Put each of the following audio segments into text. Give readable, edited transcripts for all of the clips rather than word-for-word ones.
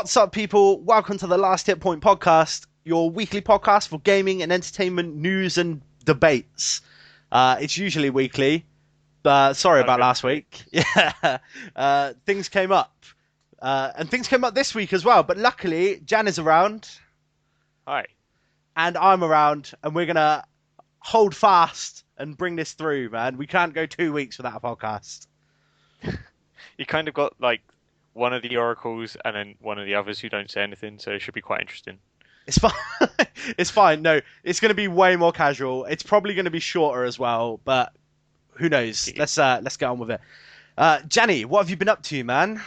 What's up, people? Welcome to the Last Hit Point podcast, your weekly podcast for gaming and entertainment news and debates. It's usually weekly, but sorry about last week. Yeah, things came up, and things came up this week as well. But luckily, Jan is around, Hi. and I'm around, and we're gonna hold fast and bring this through, man. We can't go 2 weeks without a podcast. You kind of got like one of the oracles and then one of the others who don't say anything, so it should be quite interesting. It's fine. It's fine. No, it's going to be way more casual. It's probably going to be shorter as well, but who knows? Let's get on with it. Jenny, what have you been up to, man?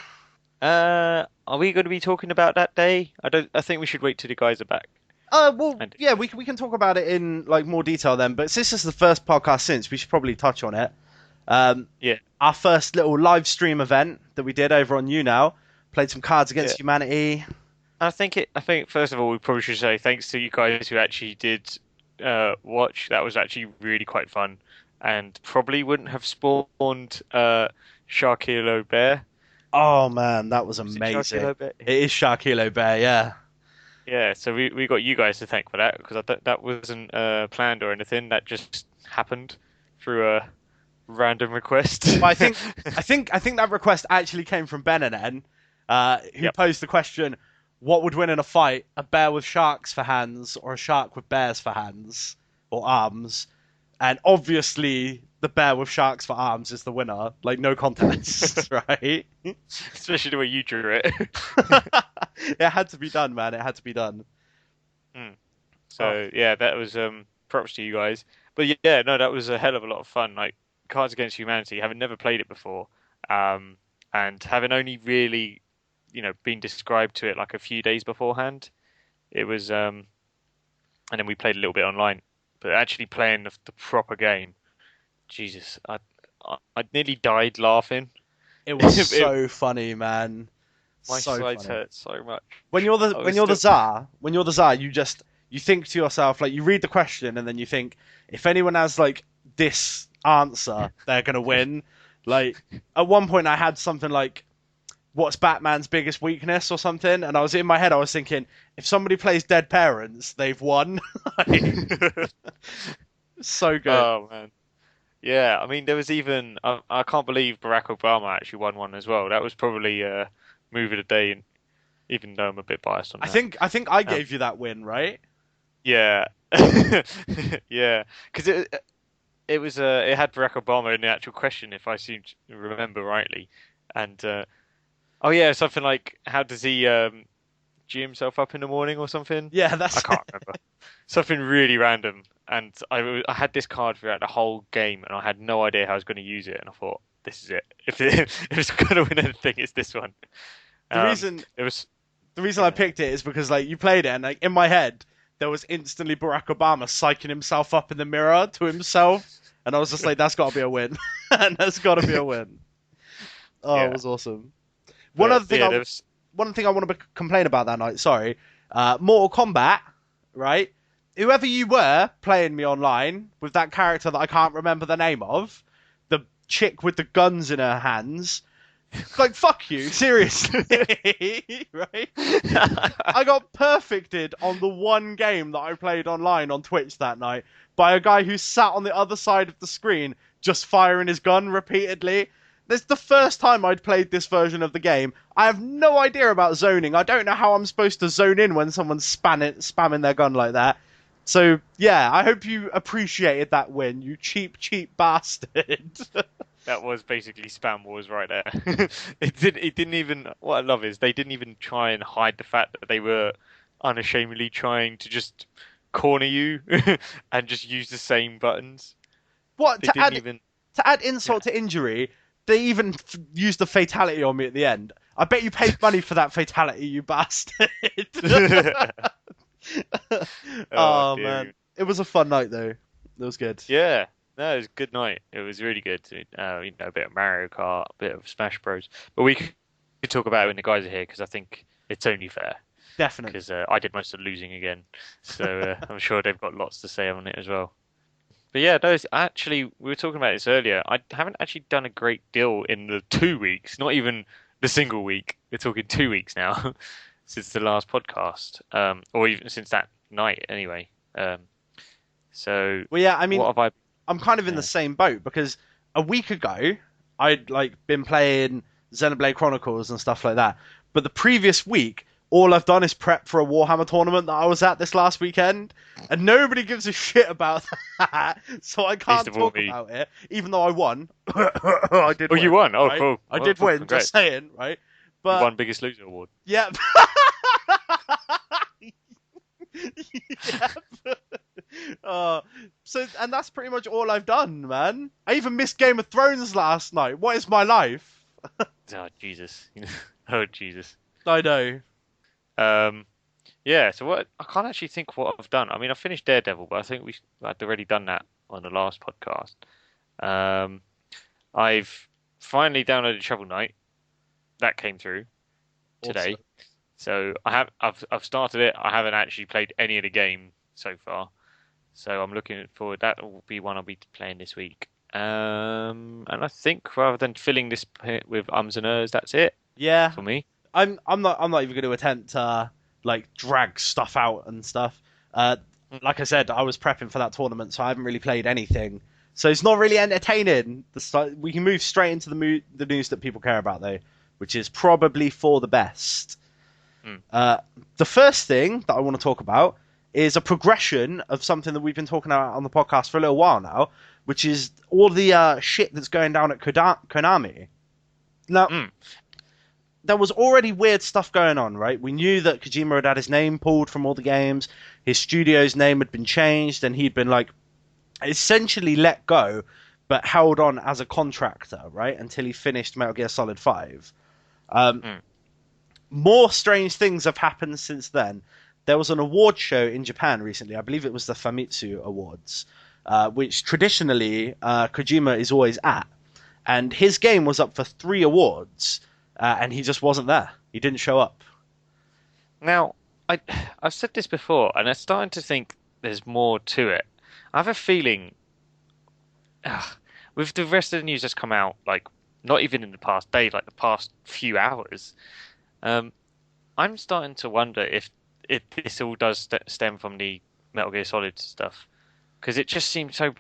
Are we going to be talking about that day? I think we should wait till the guys are back. Yeah, we can talk about it in like more detail then. But since this is the first podcast since, we should probably touch on it. Yeah. Our first little live stream event that we did over on YouNow. Played some Cards Against Humanity. I think first of all we probably should say thanks to you guys who actually did watch. That was actually really quite fun, and probably wouldn't have spawned Sharkilo Bear. Oh man, that was amazing. It is Sharkilo Bear, yeah. Yeah, so we got you guys to thank for that because that wasn't planned or anything. That just happened through a random request. Well, I think that request actually came from Ben and N, who posed the question: what would win in a fight, a bear with sharks for hands or a shark with bears for hands or arms? And obviously, the bear with sharks for arms is the winner. Like, no contest, right? Especially the way you drew it. It had to be done, man. It had to be done. So, yeah, that was props to you guys. But yeah, no, that was a hell of a lot of fun. Like, Cards Against Humanity, having never played it before, and having only really, been described to it like a few days beforehand, it was, and then we played a little bit online. But actually playing the proper game, Jesus, I nearly died laughing. It was so funny, man. My sides hurt so much. When you're the Tsar, you think to yourself, like, you read the question and then you think, if anyone has like this answer, they're gonna win. Like, at one point I had something like, what's Batman's biggest weakness or something, and I was in my head, I was thinking, if somebody plays dead parents, they've won. So good. Oh man, yeah. I mean, there was even I can't believe Barack Obama actually won one as well. That was probably move of the day, and even though I'm a bit biased on that. I think I gave you that win, right? Yeah, yeah, because it was it had Barack Obama in the actual question, if I seem to remember rightly, and oh yeah, something like, how does he G himself up in the morning or something? Yeah, I can't remember. Something really random, and I had this card throughout the whole game, and I had no idea how I was going to use it, and I thought, this is it. If it's going to win anything, it's this one. The reason I picked it is because, like, you played it, and like in my head there was instantly Barack Obama psyching himself up in the mirror to himself, and I was just like, that's got to be a win, and that's got to be a win. Oh, yeah. It was awesome. One thing I want to complain about that night. Sorry, Mortal Kombat, right? Whoever you were playing me online with that character that I can't remember the name of, the chick with the guns in her hands, like, fuck you, seriously, right? I got perfected on the one game that I played online on Twitch that night by a guy who sat on the other side of the screen just firing his gun repeatedly. This is the first time I'd played this version of the game. I have no idea about zoning. I don't know how I'm supposed to zone in when someone's spamming their gun like that. So, yeah, I hope you appreciated that win, you cheap bastard. That was basically Spam Wars right there. It didn't even. What I love is they didn't even try and hide the fact that they were unashamedly trying to just corner you and just use the same buttons. What, to add insult to injury, they even used the fatality on me at the end. I bet you paid money for that fatality, you bastard. Oh man, it was a fun night though. It was good. Yeah, no, it was a good night. It was really good. A bit of Mario Kart, a bit of Smash Bros. But we could talk about it when the guys are here, because I think it's only fair. Definitely. Because I did most of the losing again, so I'm sure they've got lots to say on it as well. But yeah, we were talking about this earlier. I haven't actually done a great deal in the 2 weeks, not even the single week. We're talking 2 weeks now. since the last podcast, or even since that night, anyway. So Well, yeah, I mean, what have I? I'm kind of in the Yeah. same boat because a week ago I'd like been playing Xenoblade Chronicles and stuff like that. But the previous week, all I've done is prep for a Warhammer tournament that I was at this last weekend, and nobody gives a shit about that. So I Least can't of all talk me. about it, even though I won. I did Oh, win, you won. Oh, right? cool. I Well, did win. Just congrats. saying, right? You But won Biggest Loser award. yeah. Yeah. And that's pretty much all I've done, man. I even missed Game of Thrones last night. What is my life? Oh, Jesus. Oh, Jesus. I know. Um, yeah. So what? I can't actually think what I've done. I mean, I finished Daredevil, but I think I'd already done that on the last podcast. Um, I've finally downloaded Shovel Knight. That came through today. Awesome. So I've started it. I haven't actually played any of the game so far. So I'm looking forward. That will be one I'll be playing this week. And I think rather than filling this with ums and ers, that's it Yeah, for me. I'm not even going to attempt to like drag stuff out and stuff. Uh, like I said, I was prepping for that tournament, so I haven't really played anything. So it's not really entertaining. We can move straight into the news that people care about, though, which is probably for the best. Mm. The first thing that I want to talk about is a progression of something that we've been talking about on the podcast for a little while now, which is all the shit that's going down at Konami. Now, Mm. there was already weird stuff going on, right? We knew that Kojima had had his name pulled from all the games, his studio's name had been changed, and he'd been like essentially let go, but held on as a contractor, right, until he finished Metal Gear Solid 5. Mm. More strange things have happened since then. There was an award show in Japan recently. I believe it was the Famitsu Awards, which traditionally Kojima is always at. And his game was up for 3 awards, and he just wasn't there. He didn't show up. Now, I've said this before, and I'm starting to think there's more to it. I have a feeling, with the rest of the news that's come out, like not even in the past day, like the past few hours, I'm starting to wonder if this all does stem from the Metal Gear Solid stuff, because it just seems so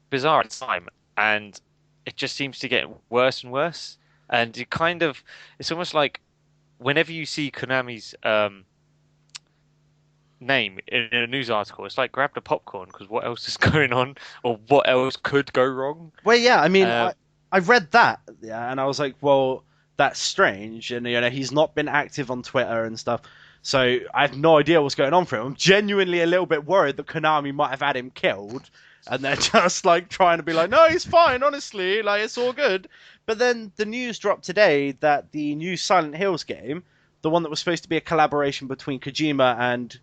bizarre at the time, and it just seems to get worse and worse. And it's almost like whenever you see Konami's name in a news article, it's like grab the popcorn because what else is going on, or what else could go wrong? Well, yeah, I mean, Uh, I read that, yeah, and I was like, well, that's strange. And, he's not been active on Twitter and stuff. So I have no idea what's going on for him. I'm genuinely a little bit worried that Konami might have had him killed. And they're just like trying to be like, no, he's fine, honestly, like it's all good. But then the news dropped today that the new Silent Hills game, the one that was supposed to be a collaboration between Kojima and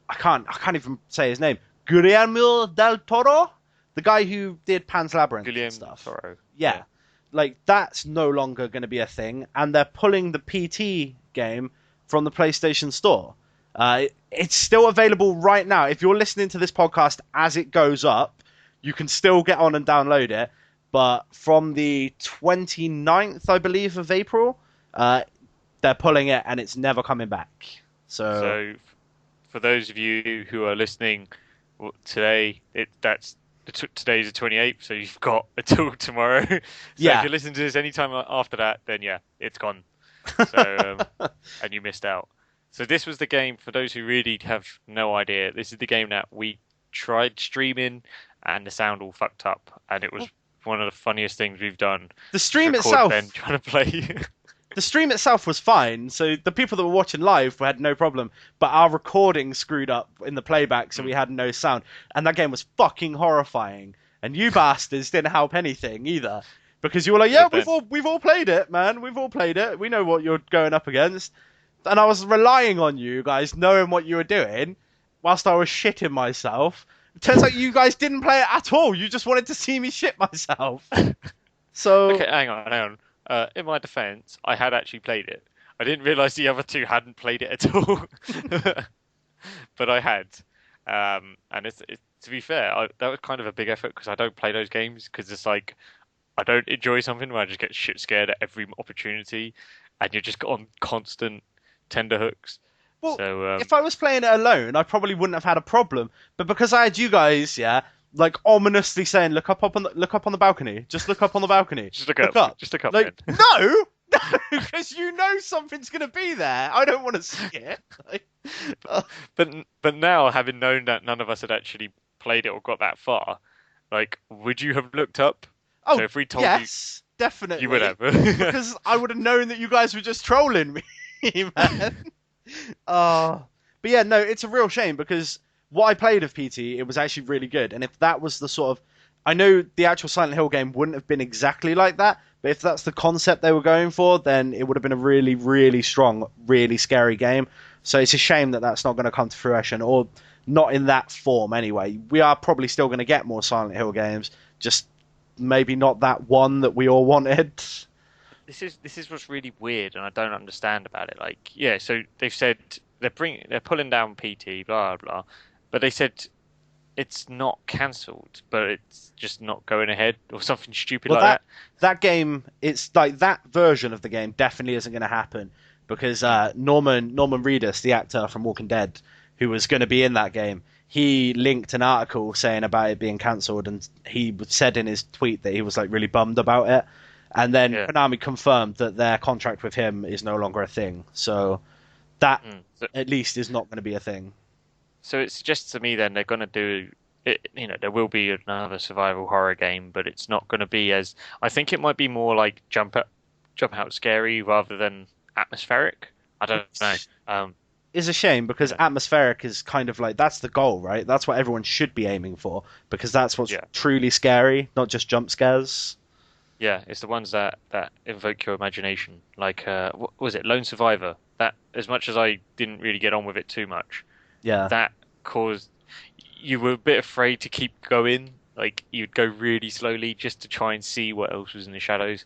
I can't even say his name, Guillermo del Toro, the guy who did Pan's Labyrinth and Guillermo stuff. Toro. Yeah, like that's no longer going to be a thing, and they're pulling the PT game from the PlayStation Store. It's still available right now. If you're listening to this podcast as it goes up, you can still get on and download it. But from the 29th, I believe, of April, they're pulling it and it's never coming back. So, for those of you who are listening today, today's the 28th, so you've got until tomorrow. So yeah. if you listen to this anytime after that, then yeah, it's gone. So and you missed out. So this was the game, for those who really have no idea, this is the game that we tried streaming and the sound all fucked up, and it was one of the funniest things we've done. The stream Record itself, Ben trying to play. the stream itself was fine, so the people that were watching live had no problem. But our recording screwed up in the playback, so we had no sound, and that game was fucking horrifying. And you bastards didn't help anything either, because you were like, "Yeah, we've all played it, man. We've all played it. We know what you're going up against." And I was relying on you guys knowing what you were doing, whilst I was shitting myself. It turns out you guys didn't play it at all. You just wanted to see me shit myself. So Okay, hang on. In my defense, I had actually played it. I didn't realize the other two hadn't played it at all, but I had. And to be fair, that was kind of a big effort because I don't play those games because it's like I don't enjoy something where I just get shit scared at every opportunity, and you're just on constant tender hooks. Well, So if I was playing it alone, I probably wouldn't have had a problem. But because I had you guys, yeah, like ominously saying, look up on the balcony. Just look up on the balcony. just look Look up, up. just look up, Like, man. no, no, because you know something's gonna be there. I don't want to see it. Like, uh, But now, having known that none of us had actually played it or got that far, like, would you have looked up? So oh, if we told you, yes, you would definitely. have. Because I would have known that you guys were just trolling me, man. Oh, but yeah, no, it's a real shame because what I played of PT, it was actually really good. And if that was the sort of, I know the actual Silent Hill game wouldn't have been exactly like that, but if that's the concept they were going for, then it would have been a really, really strong, really scary game. So it's a shame that that's not going to come to fruition, or not in that form anyway. We are probably still going to get more Silent Hill games, just maybe not that one that we all wanted. This is what's really weird, and I don't understand about it. Like, yeah, so they've said they're pulling down PT, blah blah, but they said it's not cancelled, but it's just not going ahead or something stupid Well, like that. that game, it's like that version of the game definitely isn't going to happen because Mm. Norman Reedus, the actor from Walking Dead, who was going to be in that game, he linked an article saying about it being cancelled, and he said in his tweet that he was like really bummed about it. And then Yeah. Konami confirmed that their contract with him is no longer a thing, so that Mm. So, at least is not going to be a thing. so it suggests to me then they're going to do it. There will be another survival horror game, but it's not going to be as. I think it might be more like jump out scary rather than atmospheric. I don't know. Which is a shame because Yeah, atmospheric is kind of like that's the goal, right? That's what everyone should be aiming for because that's what's yeah, truly scary, not just jump scares. yeah. It's the ones that evoke your imagination. Like, what was it? Lone Survivor. That, as much as I didn't really get on with it too much, Yeah. that caused you were a bit afraid to keep going. Like, you'd go really slowly just to try and see what else was in the shadows,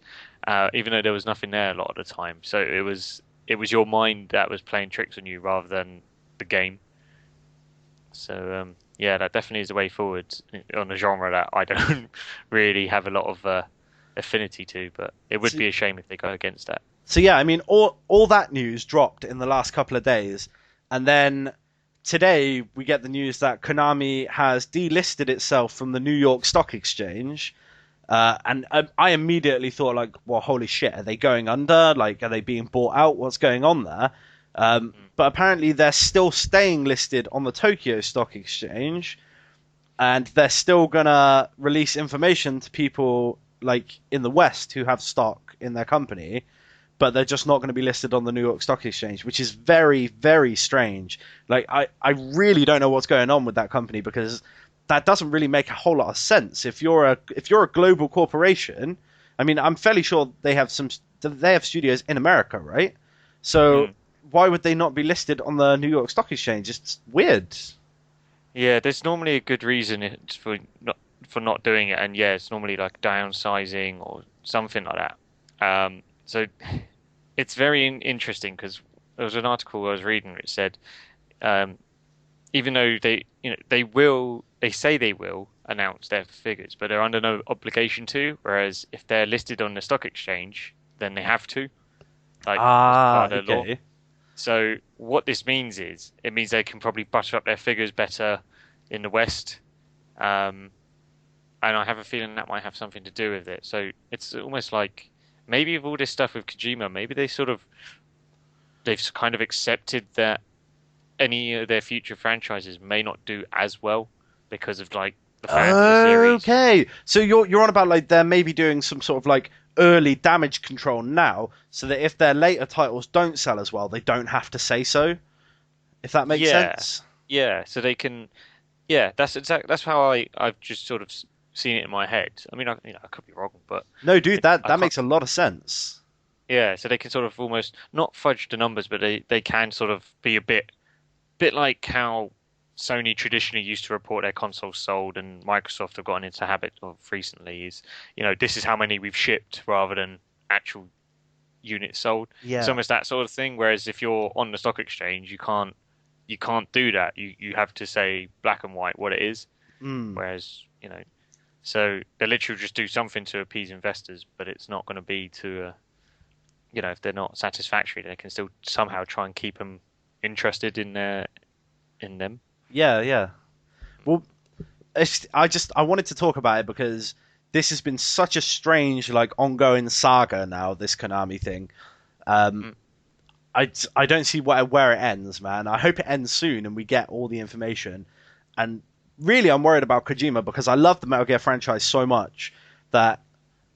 even though there was nothing there a lot of the time. So it was your mind that was playing tricks on you rather than the game. So yeah, that definitely is a way forward on a genre that I don't really have a lot of affinity to. But it would So, be a shame if they go against that. so yeah, I mean, all that news dropped in the last couple of days, and then today we get the news that Konami has delisted itself from the New York Stock Exchange. And I immediately thought, like, well, holy shit, are they going under? Like, are they being bought out? What's going on there? Mm. But apparently, they're still staying listed on the Tokyo Stock Exchange, and they're still gonna release information to people like in the West who have stock in their company, but they're just not going to be listed on the New York Stock Exchange, which is very, very strange. Like, I really don't know what's going on with that company because that doesn't really make a whole lot of sense. If you're a global corporation, I mean, I'm fairly sure they have studios in America, right? So Mm. why would they not be listed on the New York Stock Exchange? It's weird. Yeah, there's normally a good reason for not doing it, and yeah, it's normally like downsizing or something like that. So it's very interesting because there was an article I was reading which said um, even though they say they will announce their figures, but they're under no obligation to. Whereas if they're listed on the stock exchange, then they have to, like as Ah, part of their law. okay. So what this means is it means they can probably butter up their figures better in the West. Um, and I have a feeling that might have something to do with it. So it's almost like maybe with all this stuff with Kojima, maybe they've kind of accepted that any of their future franchises may not do as well because of like the fans of the series. Okay. So you're on about like they're maybe doing some sort of like early damage control now, so that if their later titles don't sell as well, they don't have to say so. If that makes Yeah, sense. yeah. So they can. Yeah, that's how I've just sort of seen it in my head. I mean, I could be wrong, but No, dude, that I that can't. makes a lot of sense. Yeah, so they can sort of almost not fudge the numbers, but they can sort of be a bit like how Sony traditionally used to report their consoles sold, and Microsoft have gotten into the habit of recently is, this is how many we've shipped rather than actual units sold. It's Yeah. almost that sort of thing. Whereas if you're on the stock exchange, you can't do that. You have to say black and white what it is. Mm. Whereas, so they literally just do something to appease investors, but it's not going to be to, if they're not satisfactory, they can still somehow try and keep them interested in them. Yeah, yeah. Well, I wanted to talk about it because this has been such a strange like ongoing saga now. This Konami thing. Um, Mm. I don't see where it ends, man. I hope it ends soon and we get all the information. And really, I'm worried about Kojima because I love the Metal Gear franchise so much that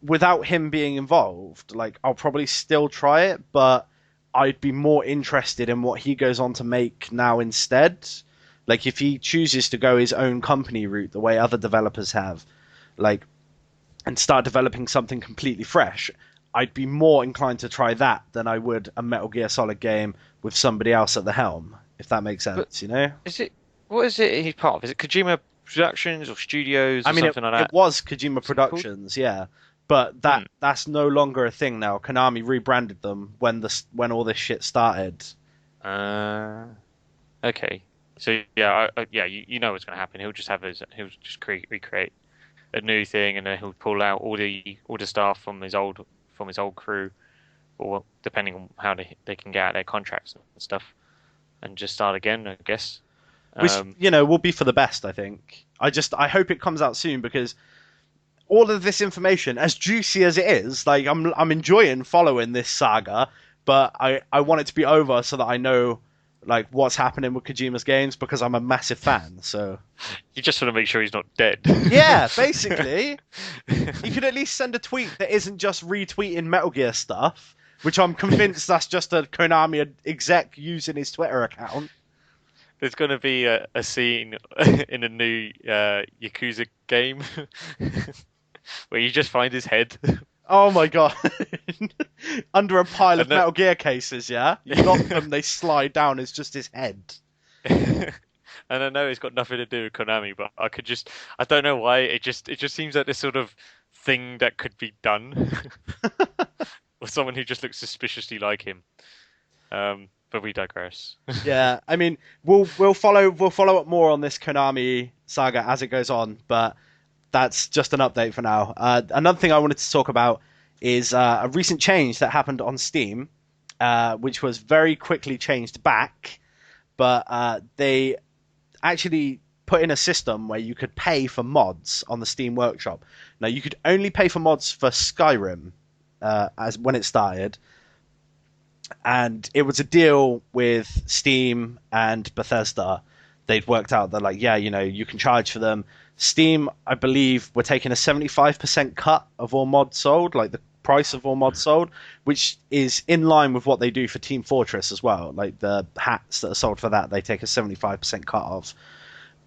without him being involved, like I'll probably still try it, but I'd be more interested in what he goes on to make now instead. Like if he chooses to go his own company route the way other developers have, like and start developing something completely fresh, I'd be more inclined to try that than I would a Metal Gear Solid game with somebody else at the helm, if that makes But sense, you know? is it what is it he's part of? Is it Kojima Productions or Studios I or mean, something like it that? was Kojima What's it called? Productions, yeah, but Hmm. that's no longer a thing now. Konami rebranded them when all this shit started. Uh, okay. So yeah, yeah, you know what's going to happen. He'll just recreate a new thing, and then he'll pull out all the staff from his old crew, or depending on how they can get out their contracts and stuff, and just start again, I guess. Which Um, will be for the best. I think. I hope it comes out soon because all of this information, as juicy as it is, like I'm enjoying following this saga, but I want it to be over so that I know like what's happening with Kojima's games because I'm a massive fan. So you just want to make sure he's not dead. yeah, basically, you could at least send a tweet that isn't just retweeting Metal Gear stuff, which I'm convinced that's just a Konami exec using his Twitter account. There's going to be a scene in a new Yakuza game where you just find his head. Oh my god. Under a pile of And that, Metal Gear cases, yeah? You knock them, they slide down, it's just his head. and I know it's got nothing to do with Konami, but I don't know why it just seems like this sort of thing that could be done with someone who just looks suspiciously like him. But we digress. Yeah, I mean, we'll follow up more on this Konami saga as it goes on, but that's just an update for now. Another thing I wanted to talk about is a recent change that happened on Steam, which was very quickly changed back, but they actually put in a system where you could pay for mods on the Steam Workshop. Now, you could only pay for mods for Skyrim as when it started, and it was a deal with Steam and Bethesda. They'd worked out that like, yeah, you can charge for them. Steam, I believe, were taking a 75% cut of all mods sold, like the price of all mods sold, which is in line with what they do for Team Fortress as well. Like the hats that are sold for that, they take a 75% cut of.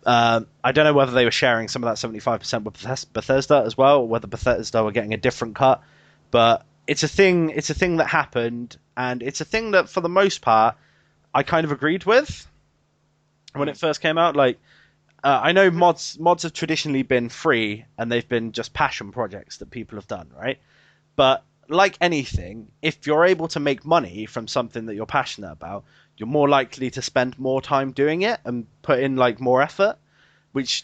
I don't know whether they were sharing some of that 75% with Bethesda as well, or whether Bethesda were getting a different cut. But it's a thing. It's a thing that happened, and it's a thing that, for the most part, I kind of agreed with when Hmm. it first came out. Like, I know mods have traditionally been free, and they've been just passion projects that people have done, right? But like anything, if you're able to make money from something that you're passionate about, you're more likely to spend more time doing it and put in like more effort, which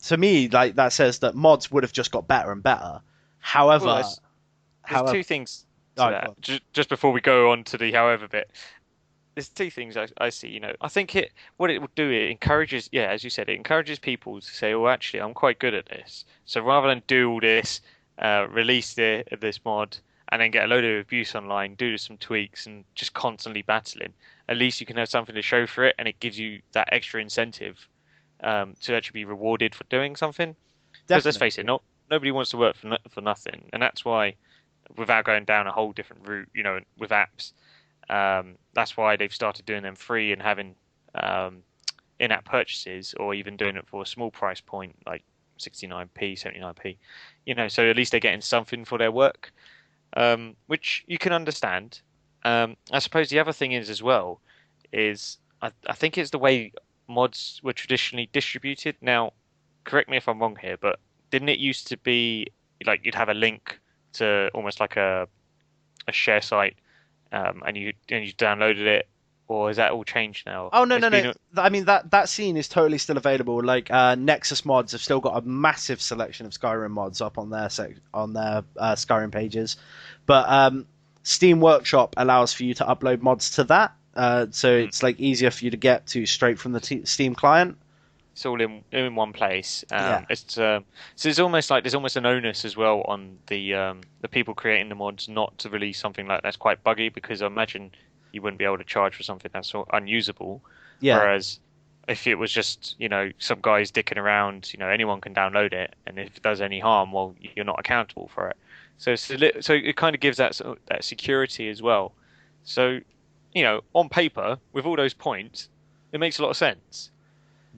to me like that says that mods would have just got better and better. Well, However, there's however, two things to oh, go that. on. Just before we go on to the however bit, there's two things I see. I think what it will do, it encourages, yeah, as you said, it encourages people to say, oh, actually, I'm quite good at this. So rather than do all this, release this mod and then get a load of abuse online, do some tweaks and just constantly battling, at least you can have something to show for it, and it gives you that extra incentive to actually be rewarded for doing something. Because let's Definitely. face it, nobody wants to work for nothing, and that's why, without going down a whole different route, with apps. That's why they've started doing them free and having in-app purchases, or even doing it for a small price point like 69p, 79p. So at least they're getting something for their work, which you can understand. I suppose the other thing is as well is I think it's the way mods were traditionally distributed. Now, correct me if I'm wrong here, but didn't it used to be like you'd have a link to almost like a share site, and you downloaded it, or has that all changed now? Oh no It's no no! been I mean that scene is totally still available. Like Nexus mods have still got a massive selection of Skyrim mods up on their Skyrim pages, but Steam Workshop allows for you to upload mods to that, so it's like easier for you to get to straight from the Steam client. It's all in one place. Yeah. So it's almost like there's almost an onus as well on the people creating the mods not to release something like that's quite buggy, because I imagine you wouldn't be able to charge for something that's so unusable. Yeah. Whereas if it was just, some guys dicking around, anyone can download it, and if it does any harm, well, you're not accountable for it. So so it kind of gives that security as well. So, on paper, with all those points, it makes a lot of sense.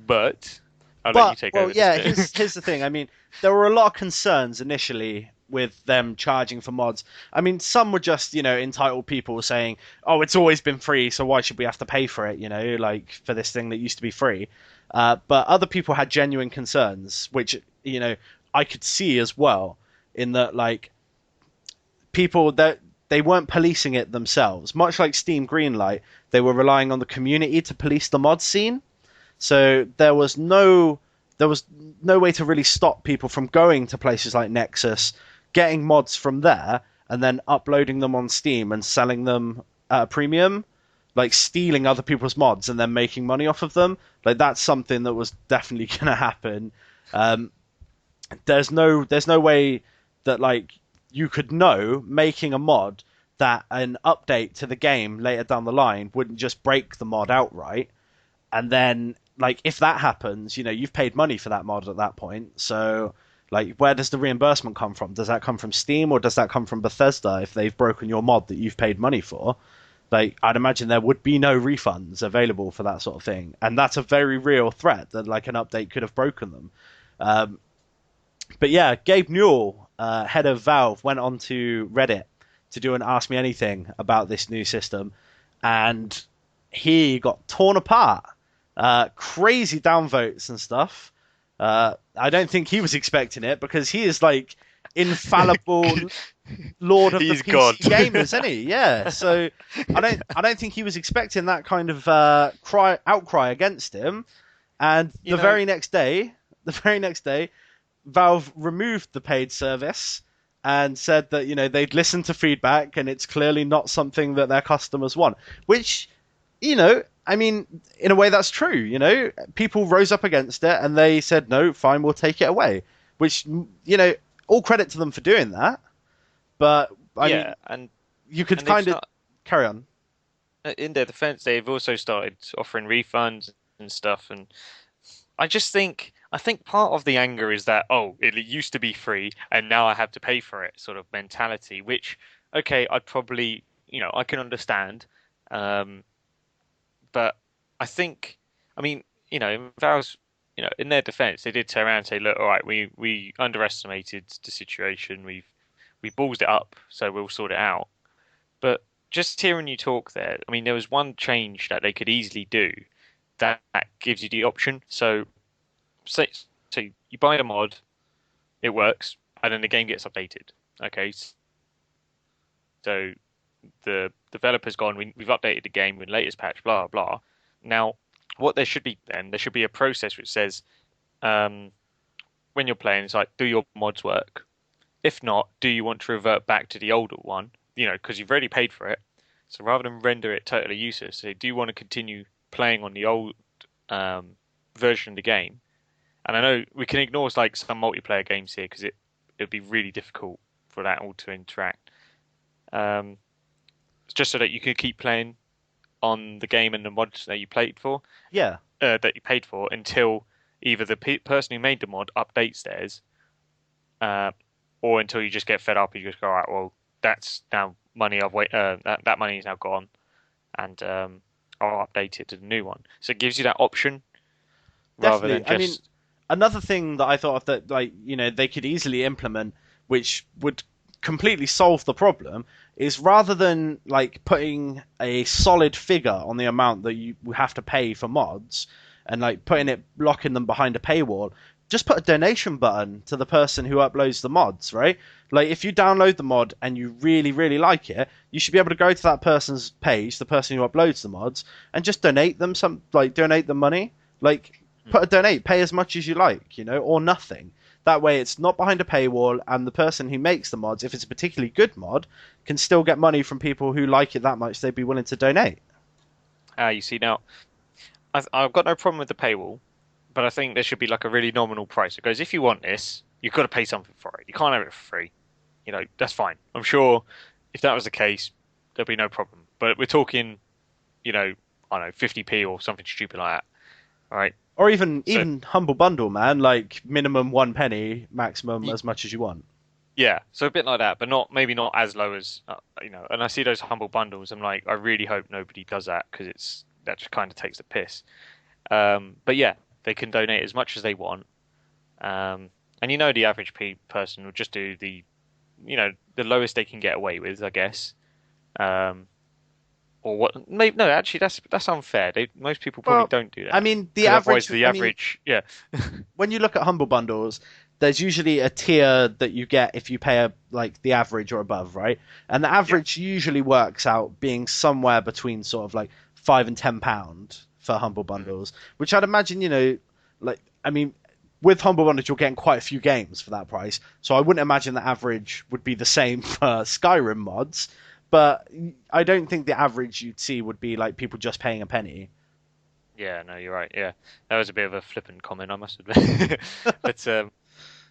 But I'll let you take over. Yeah, here's the thing. I mean, there were a lot of concerns initially with them charging for mods. I mean, some were just, entitled people saying, "Oh, it's always been free, so why should we have to pay for it?" Like for this thing that used to be free. But other people had genuine concerns, which I could see as well, in that like people that they weren't policing it themselves, much like Steam Greenlight. They were relying on the community to police the mod scene. So there was no way to really stop people from going to places like Nexus, getting mods from there, and then uploading them on Steam and selling them at a premium, like stealing other people's mods and then making money off of them. Like that's something that was definitely going to happen. There's no way that like you could know making a mod that an update to the game later down the line wouldn't just break the mod outright. And then, like, if that happens, you've paid money for that mod at that point. So, like, where does the reimbursement come from? Does that come from Steam, or does that come from Bethesda if they've broken your mod that you've paid money for? Like, I'd imagine there would be no refunds available for that sort of thing. And that's a very real threat that, like, an update could have broken them. But yeah, Gabe Newell, head of Valve, went on to Reddit to do an Ask Me Anything about this new system. And he got torn apart. Crazy downvotes and stuff. I don't think he was expecting it, because he is like infallible lord of the PC God. gamers, isn't he? Yeah. So I don't think he was expecting that kind of outcry against him. And the very next day, Valve removed the paid service and said that they'd listened to feedback and it's clearly not something that their customers want. Which, I mean, in a way that's true, people rose up against it and they said, no, fine, we'll take it away, which, all credit to them for doing that. But I mean, and you could kind of carry on. In their defense, they've also started offering refunds and stuff. And I think part of the anger is that, oh, it used to be free and now I have to pay for it sort of mentality, which, okay, I'd probably, I can understand. But I think, in Valve's, in their defense, they did turn around and say, look, all right, we underestimated the situation. We ballsed it up, so we'll sort it out. But just hearing you talk there, there was one change that they could easily do that gives you the option. So you buy the mod, it works, and then the game gets updated. Okay, so the developer's gone, we've updated the game with the latest patch, blah, blah. Now, what there should be a process which says, when you're playing, it's like, do your mods work? If not, do you want to revert back to the older one? Because you've already paid for it. So rather than render it totally useless, say, do you want to continue playing on the old version of the game? And I know we can ignore like some multiplayer games here, because it'd be really difficult for that all to interact. Just so that you can keep playing on the game and the mods that you played for. Yeah. That you paid for, until either the person who made the mod updates theirs, or until you just get fed up and you just go, all right, well, that's now money that money is now gone, and I'll update it to the new one. So it gives you that option. Definitely. Rather than just... another thing that I thought of that, like, they could easily implement, which would completely solve the problem, is rather than like putting a solid figure on the amount that you have to pay for mods and like locking them behind a paywall, just put a donation button to the person who uploads the mods, right? Like, if you download the mod and you really, really like it, you should be able to go to that person's page, the person who uploads the mods, and just donate them money. Like, put a donate, pay as much as you like, or nothing. That way it's not behind a paywall, and the person who makes the mods, if it's a particularly good mod, can still get money from people who like it that much they'd be willing to donate. You see now, I've got no problem with the paywall, but I think there should be like a really nominal price. It goes, if you want this, you've got to pay something for it. You can't have it for free. You know, that's fine. I'm sure if that was the case, there'd be no problem. But we're talking, you know, I don't know, 50p or something stupid like that. All right. Or even So humble bundle, man. Like minimum 1 penny, maximum as much as you want. yeah, so a bit like that, but not maybe not as low as you know. And I see those humble bundles. I'm like, I really hope nobody does that because that just kind of takes the piss. But yeah, they can donate as much as they want. And you know, the average person will just do the lowest they can get away with, I guess. Um, or what? Maybe, no, actually, that's unfair. Most people probably Well, don't do I that. mean, the 'Cause otherwise, average. the I mean, average, yeah, when you look at humble bundles, there's usually a tier that you get if you pay like the average or above, right? And the yeah, average usually works out being somewhere between sort of like £5 and £10 for humble mhm, bundles, which I'd imagine, like I mean, with humble bundles you're getting quite a few games for that price, so I wouldn't imagine the average would be the same for Skyrim mods. But I don't think the average you'd see would be like people just paying a penny. yeah. No, you're right. Yeah, that was a bit of a flippant comment, I must admit.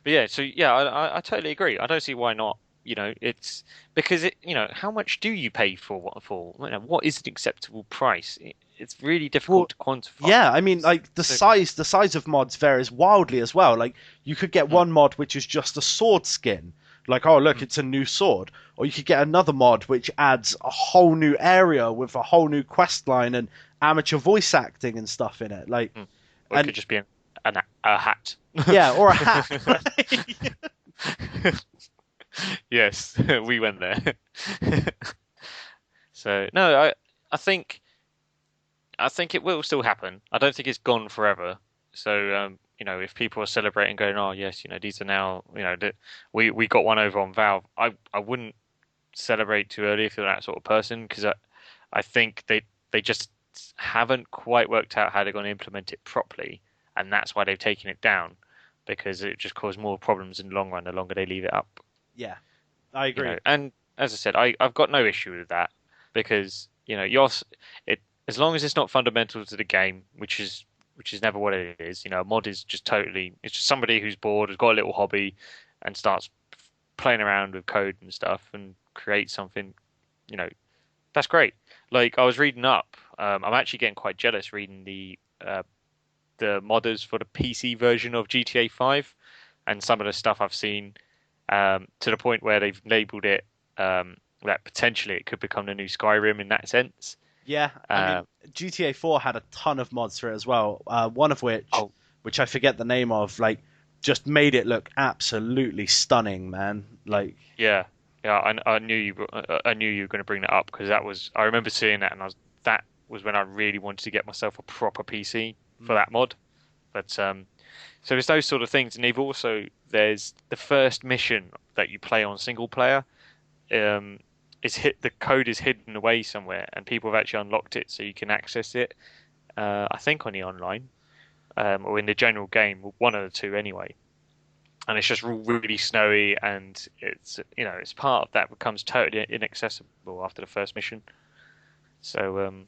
But yeah, so yeah, I totally agree. I don't see why not. You know, it's because how much do you pay for what for? What is an acceptable price? It's really difficult Well, to quantify. yeah, I mean, like So, the size of mods varies wildly as well. Like you could get mm, one mod which is just a sword skin, like oh look, mm, it's a new sword, or you could get another mod which adds a whole new area with a whole new quest line and amateur voice acting and stuff in it. Like, mm. Or it and could just be a hat. yeah, or a hat. Right? Yes, we went there. So no, I think I think it will still happen. I don't think it's gone forever. So if people are celebrating, going, "Oh yes, these are now, we got one over on Valve." I wouldn't celebrate too early if you're that sort of person because I think they just haven't quite worked out how they're going to implement it properly, and that's why they've taken it down because it just caused more problems in the long run the longer they leave it up. Yeah, I agree. And as I said, I've got no issue with that because it as long as it's not fundamental to the game, which is never what it is. A mod is just totally it's just somebody who's bored, has got a little hobby, and starts playing around with code and stuff and create something. You know, that's great. Like I was reading up, I'm actually getting quite jealous reading the modders for the PC version of GTA 5 and some of the stuff I've seen to the point where they've labeled it that potentially it could become the new Skyrim in that sense. Yeah, I Uh, mean, GTA 4 had a ton of mods for it as well. One of oh, which I forget the name of, like just made it look absolutely stunning, man. Like, yeah, yeah. I knew you were going to bring that up because I remember seeing that and that was when I really wanted to get myself a proper PC for mm, that mod. But so there's those sort of things, and there's the first mission that you play on single player. Um, the code is hidden away somewhere, and people have actually unlocked it so you can access it. I think on the online or in the general game, one of the two anyway. And it's just really snowy, and it's part of that becomes totally inaccessible after the first mission. So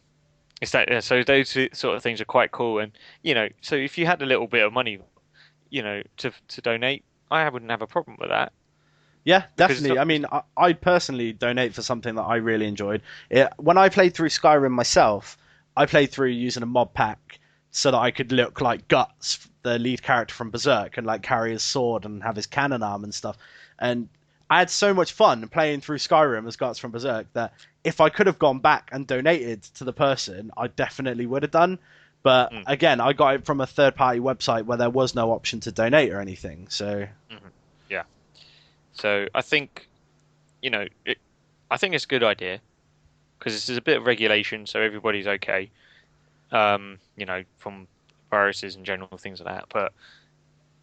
it's that. So those sort of things are quite cool, and so if you had a little bit of money, to donate, I wouldn't have a problem with that yeah, because definitely. I mean, I'd personally donate for something that I really enjoyed. When I played through Skyrim myself, I played through using a mod pack so that I could look like Guts, the lead character from Berserk, and like carry his sword and have his cannon arm and stuff. And I had so much fun playing through Skyrim as Guts from Berserk that if I could have gone back and donated to the person, I definitely would have done. But mm, again, I got it from a third party website where there was no option to donate or anything. So mhm, yeah. So I think I think it's a good idea because this is a bit of regulation, so everybody's okay. From viruses and general things like that. But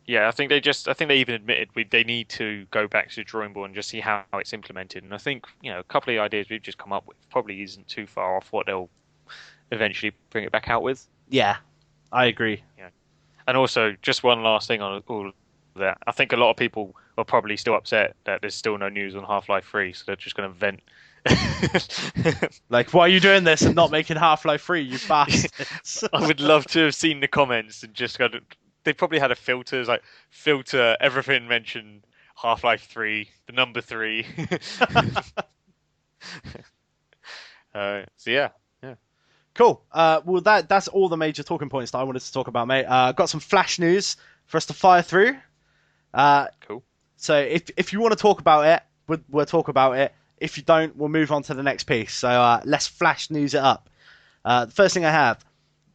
yeah, I think they even admitted they need to go back to the drawing board and just see how it's implemented. And I think, a couple of ideas we've just come up with probably isn't too far off what they'll eventually bring it back out with. yeah, I agree. Yeah. And also, just one last thing on all of that. I think a lot of people are probably still upset that there's still no news on Half-Life 3, so they're just going to vent Like, why are you doing this and not making Half-Life 3, you bastards? I would love to have seen the comments and just got. They probably had a filter, it's like filter everything mentioned Half-Life 3, the number 3. So yeah, yeah. Cool. Well, that's all the major talking points that I wanted to talk about, mate. I've got some flash news for us to fire through. Cool. So if you want to talk about it, we'll talk about it. If you don't, we'll move on to the next piece. So let's flash news it up. The first thing I have,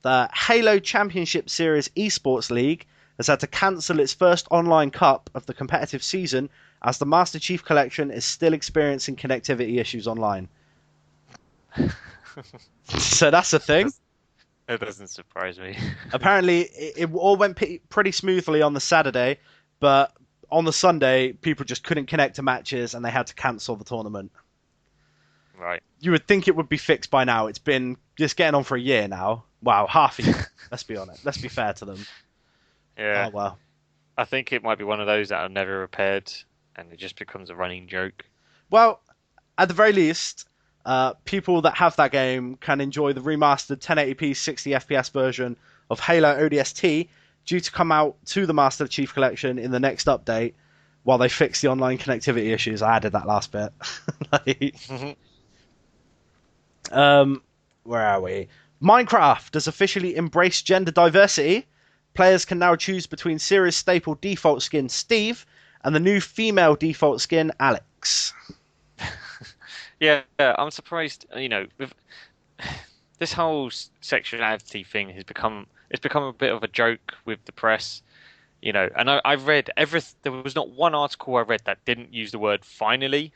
the Halo Championship Series Esports League has had to cancel its first online cup of the competitive season as the Master Chief Collection is still experiencing connectivity issues online. So that's the thing. That doesn't surprise me. Apparently, it all went pretty smoothly on the Saturday, but on the Sunday, people just couldn't connect to matches and they had to cancel the tournament. Right. You would think it would be fixed by now. It's been just getting on for a year now. Wow, half a year. Let's be honest. Let's be fair to them. Yeah. Oh, well. I think it might be one of those that are never repaired and it just becomes a running joke. Well, at the very least, people that have that game can enjoy the remastered 1080p 60 FPS version of Halo ODST due to come out to the Master Chief Collection in the next update while they fix the online connectivity issues. I added that last bit. Where are we? Minecraft has officially embraced gender diversity. Players can now choose between series staple default skin Steve and the new female default skin Alex. Yeah, I'm surprised. With this whole sexuality thing has become a bit of a joke with the press. And I've read there was not one article I read that didn't use the word finally.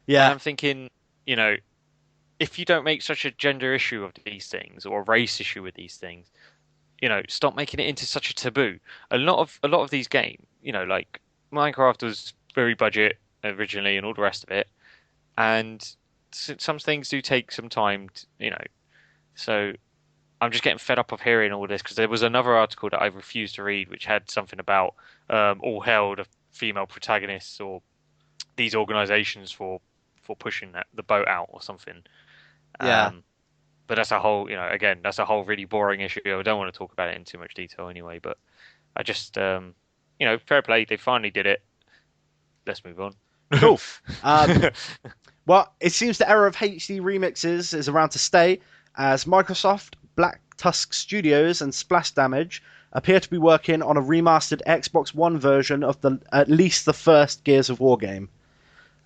Yeah, and I'm thinking, if you don't make such a gender issue of these things or a race issue with these things, stop making it into such a taboo. A lot of these games, like Minecraft was very budget originally and all the rest of it, and some things do take some time, So I'm just getting fed up of hearing all this because there was another article that I refused to read, which had something about all hail the female protagonists or these organisations for pushing the boat out or something. yeah. But that's a whole, again, that's a whole really boring issue. I don't want to talk about it in too much detail anyway. But I just, fair play. They finally did it. Let's move on. Cool. Well, it seems the era of HD remixes is around to stay, as Microsoft, Black Tusk Studios, and Splash Damage appear to be working on a remastered Xbox One version of at least the first Gears of War game.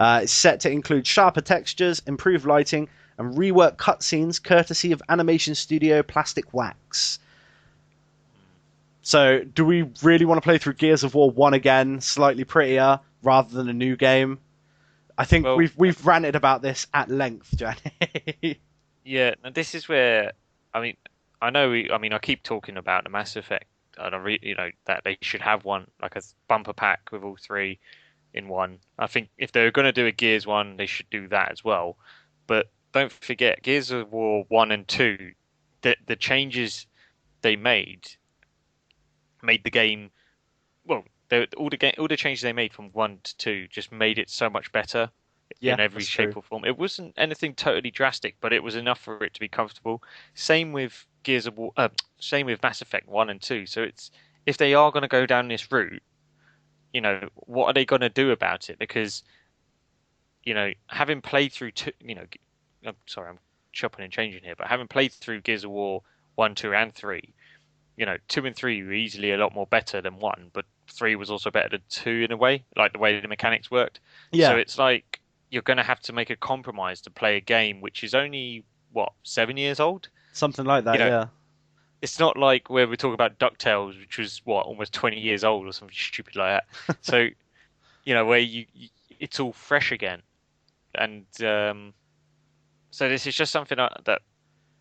It's set to include sharper textures, improved lighting, and reworked cutscenes courtesy of animation studio Plastic Wax. So, do we really want to play through Gears of War 1 again, slightly prettier, rather than a new game? I think we've ranted about this at length, Johnny. Yeah, and this is where, I keep talking about the Mass Effect, and that they should have one, like a bumper pack with all three in one. I think if they're going to do a Gears one, they should do that as well. But don't forget, Gears of War 1 and 2, the changes they made the game, well, all the changes they made from 1 to 2 just made it so much better in every shape or form. It wasn't anything totally drastic, but it was enough for it to be comfortable. Same with Gears of War, same with Mass Effect 1 and 2. So it's, if they are going to go down this route, what are they going to do about it? Because, having played through I'm sorry, I'm chopping and changing here, but having played through Gears of War 1, 2, and 3, 2 and 3 were easily a lot more better than 1, but 3 was also better than 2 in a way, like the way the mechanics worked. Yeah. So it's like you're going to have to make a compromise to play a game which is only, 7 years old? Something like that, yeah. It's not like where we talk about DuckTales, which was, almost 20 years old or something stupid like that. So, where it's all fresh again. And so this is just something that,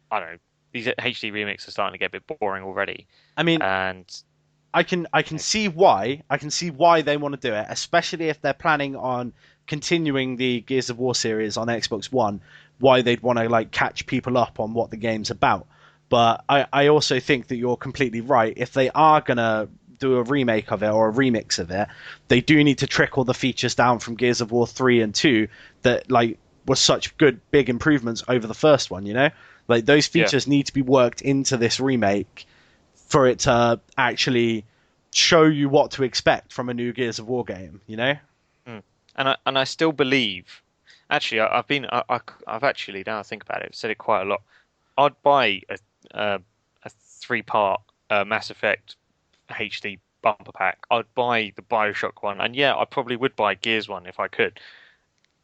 I don't know, these HD remakes are starting to get a bit boring already. I mean, and I can see why. I can see why they want to do it, especially if they're planning on continuing the Gears of War series on Xbox One. Why they'd want to catch people up on what the game's about. But I also think that you're completely right. If they are gonna do a remake of it or a remix of it, they do need to trickle the features down from Gears of War 3 and 2 that were such good big improvements over the first one. Like those features need to be worked into this remake for it to actually show you what to expect from a new Gears of War game. Mm. And I still believe. Actually, I've actually, now I think about it, I've said it quite a lot. I'd buy a 3-part Mass Effect HD bumper pack. I'd buy the BioShock one, and I probably would buy Gears one if I could.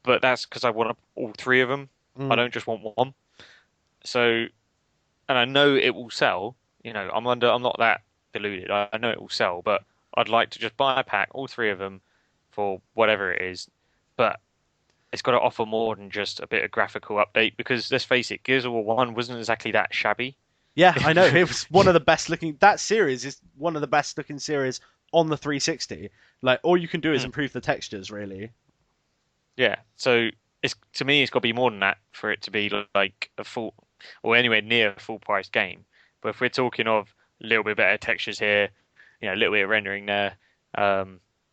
But that's because I want all 3 of them. I don't just want one. So, and I know it will sell. I'm not that deluded. I know it will sell, but I'd like to just buy a pack, all 3 of them, for whatever it is. But it's got to offer more than just a bit of graphical update, because let's face it, Gears of War 1 wasn't exactly that shabby. Yeah, I know. It was one of the best looking. That series is one of the best looking series on the 360. Like, all you can do is improve the textures, really. Yeah, so to me, it's got to be more than that for it to be like a full, or anywhere near a full price game. But if we're talking of a little bit better textures here, a little bit of rendering there, tie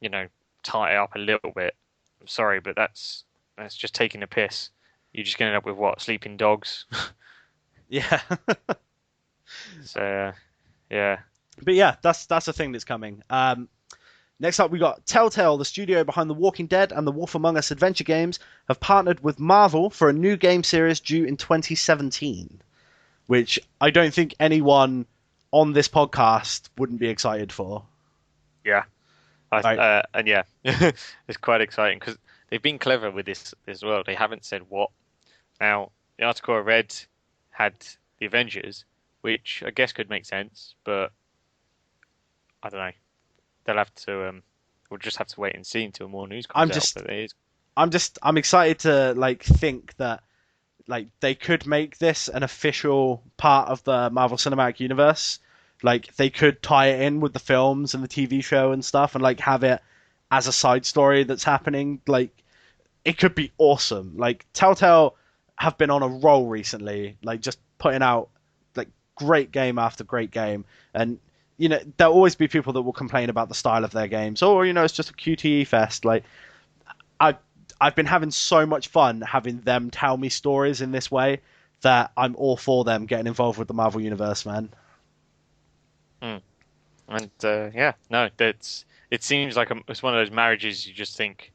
it up a little bit. I'm sorry, but that's just taking a piss. You're just going to end up with what? Sleeping dogs? Yeah. So, yeah. But yeah, that's a thing that's coming. Next up, we got Telltale, the studio behind The Walking Dead and the Wolf Among Us adventure games, have partnered with Marvel for a new game series due in 2017, which I don't think anyone on this podcast wouldn't be excited for. Yeah. And yeah, it's quite exciting because they've been clever with this as well. They haven't said what. Now, the article I read had the Avengers, which I guess could make sense, but I don't know. They'll have to. We'll just have to wait and see until more news comes out. I'm excited to think that they could make this an official part of the Marvel Cinematic Universe. Like they could tie it in with the films and the TV show and stuff, and have it as a side story that's happening. Like it could be awesome. Like Telltale have been on a roll recently, just putting out great game after great game, and there'll always be people that will complain about the style of their games, or it's just a QTE fest. I've been having so much fun having them tell me stories in this way that I'm all for them getting involved with the Marvel Universe, man. And it seems like it's one of those marriages you just think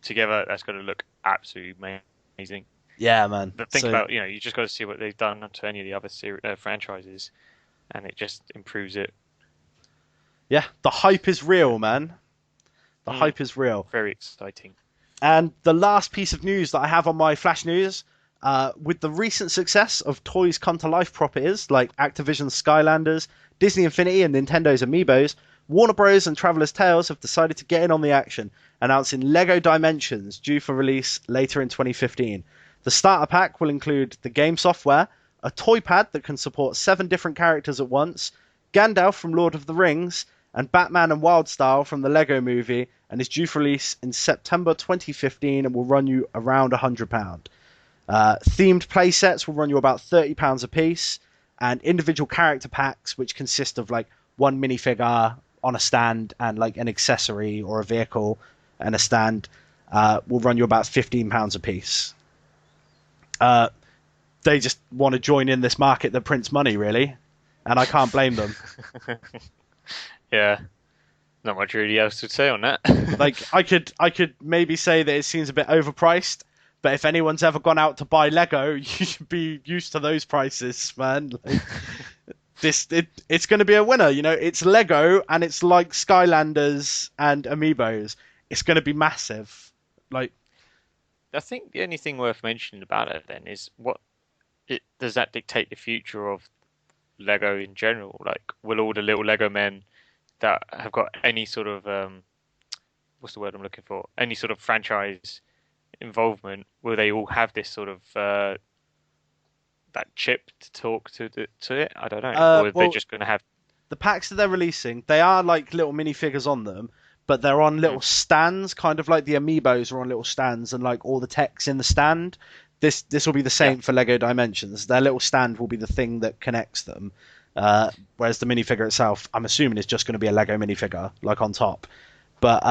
together that's going to look absolutely amazing. Yeah, man. But think about, you just got to see what they've done to any of the other franchises, and it just improves it. Yeah, the hype is real, man. The hype is real. Very exciting. And the last piece of news that I have on my Flash News, with the recent success of Toys Come to Life properties like Activision's Skylanders, Disney Infinity, and Nintendo's Amiibos, Warner Bros. And Traveler's Tales have decided to get in on the action, announcing LEGO Dimensions, due for release later in 2015. The starter pack will include the game software, a toy pad that can support 7 different characters at once, Gandalf from Lord of the Rings, and Batman and Wildstar from the Lego Movie, and is due for release in September 2015 and will run you around £100. Themed playsets will run you about £30 a piece, and individual character packs, which consist of one minifigure on a stand and an accessory or a vehicle and a stand, will run you about £15 a piece. They just want to join in this market that prints money, really, and I can't blame them. Yeah, not much really else to say on that. I could maybe say that it seems a bit overpriced, but if anyone's ever gone out to buy Lego, you should be used to those prices, man. It's going to be a winner. It's Lego, and it's like Skylanders and Amiibos. It's going to be massive. I think the only thing worth mentioning about it then is does that dictate the future of Lego in general? Will all the little Lego men that have got any sort of what's the word I'm looking for? Any sort of franchise involvement, will they all have this sort of that chip to talk to it? I don't know. Or are they just going to have the packs that they're releasing? They are little minifigures on them, but they're on little stands, kind of like the Amiibos are on little stands, and all the tech's in the stand. This will be the same for Lego Dimensions. Their little stand will be the thing that connects them, whereas the minifigure itself, I'm assuming, is just going to be a Lego minifigure on top. But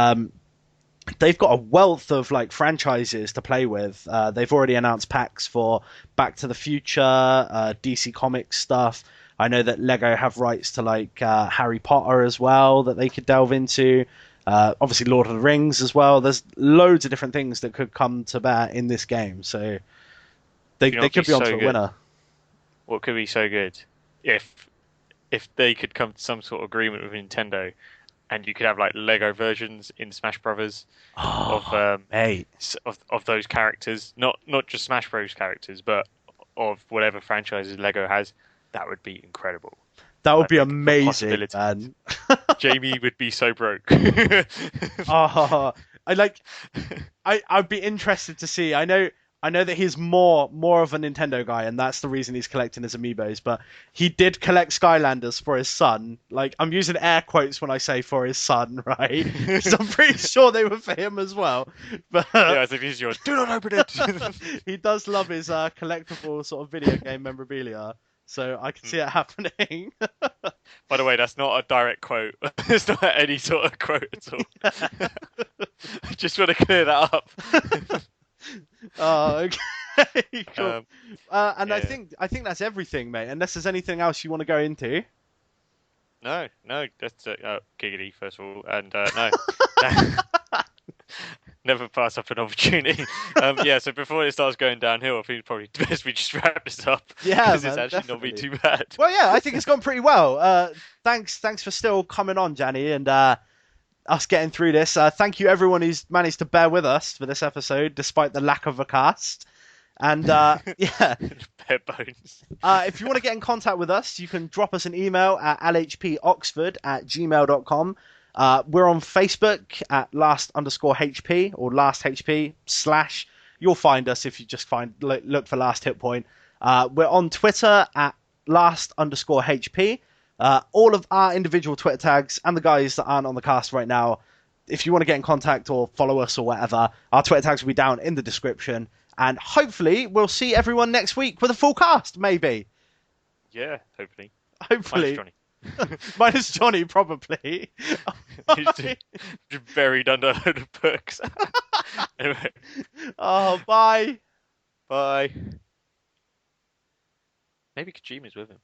they've got a wealth of like franchises to play with. They've already announced packs for Back to the Future, DC Comics stuff. I know that Lego have rights to like Harry Potter as well that they could delve into. Obviously, Lord of the Rings as well. There's loads of different things that could come to bear in this game, so they could be onto a winner. What could be so good if they could come to some sort of agreement with Nintendo, and you could have like Lego versions in Smash Brothers Mate. of those characters, not just Smash Bros characters, but of whatever franchises Lego has. That would be incredible. That would be amazing, man. Jamie would be so broke. I'd be interested to see. I know that he's more of a Nintendo guy, and that's the reason he's collecting his amiibos. But he did collect Skylanders for his son. Like, I'm using air quotes when I say for his son, right? Because I'm pretty sure they were for him as well. But yeah, I think he's yours. Do not open it. He does love his collectible sort of video game memorabilia. So I can see it happening. By the way, that's not a direct quote. It's not any sort of quote at all. I just want to clear that up. Oh, okay. Cool. And yeah. I think that's everything, mate. Unless there's anything else you want to go into. No, that's giggity first of all, and no. Never pass up an opportunity. Yeah, so before it starts going downhill, I think it's probably best we just wrap this up. Yeah, because it's actually not been too bad. Well, yeah, I think it's gone pretty well. Thanks for still coming on, Janny, and us getting through this. Thank you, everyone who's managed to bear with us for this episode, despite the lack of a cast. And yeah, bare bones. If you want to get in contact with us, you can drop us an email at lhpoxford@gmail.com. We're on Facebook at last_HP or lasthp/. You'll find us if you just look for Last Hit Point. We're on Twitter at last_HP. All of our individual Twitter tags and the guys that aren't on the cast right now, if you want to get in contact or follow us or whatever, our Twitter tags will be down in the description. And hopefully we'll see everyone next week with a full cast, maybe. Yeah, hopefully. Hopefully. Minus Johnny, probably. He's just buried under a load of books. Anyway. Oh, bye. Bye. Maybe Kojima's with him.